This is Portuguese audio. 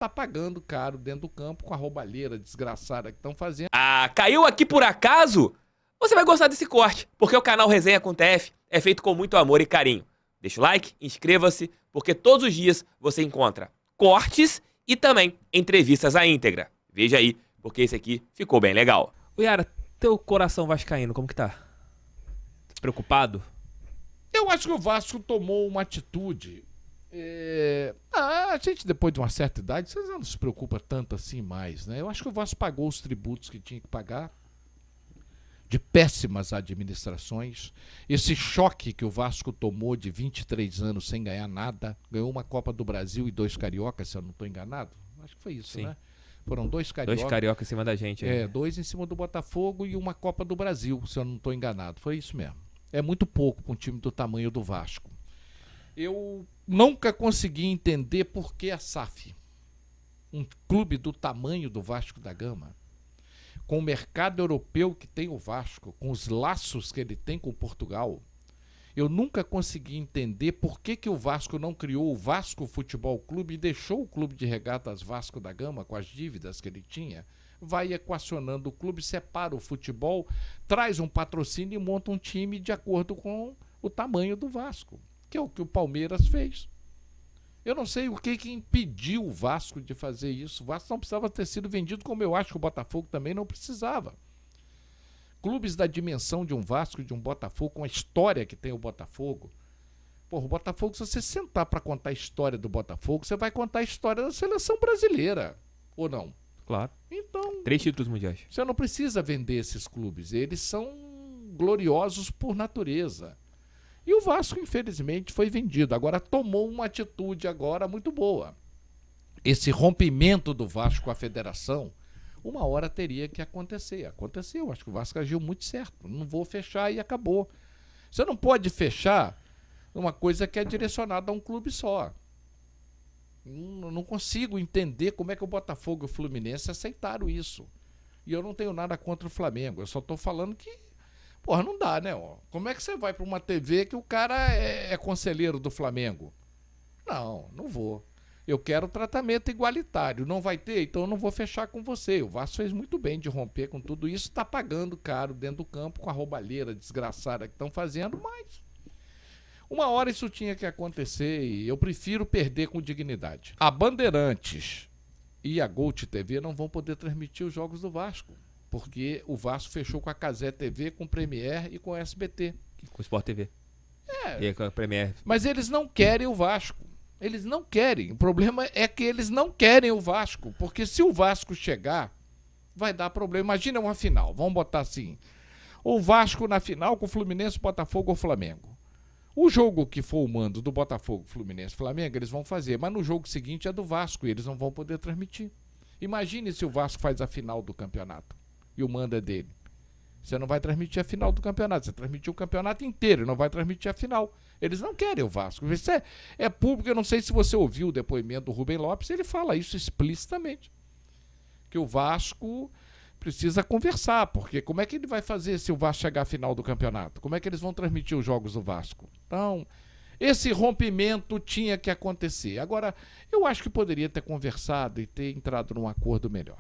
tá pagando caro dentro do campo com a roubalheira desgraçada que estão fazendo. Ah, caiu aqui por acaso? Você vai gostar desse corte, porque o canal Resenha com TF é feito com muito amor e carinho. Deixa o like, inscreva-se, porque todos os dias você encontra cortes e também entrevistas à íntegra. Veja aí, porque esse aqui ficou bem legal. Ô Yara, teu coração vascaíno, como que tá? Preocupado? Eu acho que o Vasco tomou uma atitude. A gente, depois de uma certa idade, vocês não se preocupa tanto assim mais, né? Eu acho que o Vasco pagou os tributos que tinha que pagar, de péssimas administrações. Esse choque que o Vasco tomou de 23 anos sem ganhar nada, ganhou uma Copa do Brasil e 2 cariocas, se eu não estou enganado. Acho que foi isso, Sim. né? Foram 2 cariocas. 2 carioca em cima da gente. Aí. 2 em cima do Botafogo e uma Copa do Brasil, se eu não estou enganado. Foi isso mesmo. É muito pouco para um time do tamanho do Vasco. Eu nunca consegui entender por que a SAF, um clube do tamanho do Vasco da Gama, com o mercado europeu que tem o Vasco, com os laços que ele tem com Portugal, eu nunca consegui entender por que o Vasco não criou o Vasco Futebol Clube e deixou o Clube de Regatas Vasco da Gama, com as dívidas que ele tinha, vai equacionando o clube, separa o futebol, traz um patrocínio e monta um time de acordo com o tamanho do Vasco, que é o que o Palmeiras fez. Eu não sei o que impediu o Vasco de fazer isso. O Vasco não precisava ter sido vendido, como eu acho que o Botafogo também não precisava. Clubes da dimensão de um Vasco e de um Botafogo, com a história que tem o Botafogo. Porra, o Botafogo, se você sentar para contar a história do Botafogo, você vai contar a história da seleção brasileira, ou não? Claro. Então, 3 títulos mundiais. você não precisa vender esses clubes. Eles são gloriosos por natureza. E o Vasco, infelizmente, foi vendido. Agora tomou uma atitude agora muito boa. Esse rompimento do Vasco com a federação, uma hora teria que acontecer. Aconteceu, acho que o Vasco agiu muito certo. Não vou fechar e acabou. Você não pode fechar uma coisa que é direcionada a um clube só. Não consigo entender como é que o Botafogo e o Fluminense aceitaram isso. E eu não tenho nada contra o Flamengo. Eu só estou falando que, porra, não dá, né? Como é que você vai para uma TV que o cara é conselheiro do Flamengo? Não vou. Eu quero tratamento igualitário. Não vai ter? Então eu não vou fechar com você. O Vasco fez muito bem de romper com tudo isso. Está pagando caro dentro do campo com a roubalheira desgraçada que estão fazendo, mas uma hora isso tinha que acontecer e eu prefiro perder com dignidade. A Bandeirantes e a Gold TV não vão poder transmitir os jogos do Vasco, porque o Vasco fechou com a Cazé TV, com o Premier e com o SBT. Com o Sport TV. E com a Premier. Mas eles não querem o Vasco. Eles não querem. O problema é que eles não querem o Vasco, porque se o Vasco chegar, vai dar problema. Imagina uma final, vamos botar assim, o Vasco na final com o Fluminense, Botafogo ou Flamengo. O jogo que for o mando do Botafogo, Fluminense, Flamengo, eles vão fazer, mas no jogo seguinte é do Vasco e eles não vão poder transmitir. Imagine se o Vasco faz a final do campeonato e o mando é dele. Você não vai transmitir a final do campeonato, você transmitiu o campeonato inteiro, não vai transmitir a final. Eles não querem o Vasco. Isso é público, eu não sei se você ouviu o depoimento do Rubem Lopes, ele fala isso explicitamente. Que o Vasco precisa conversar, porque como é que ele vai fazer se o Vasco chegar à final do campeonato? Como é que eles vão transmitir os jogos do Vasco? Então, esse rompimento tinha que acontecer. Agora, eu acho que poderia ter conversado e ter entrado num acordo melhor.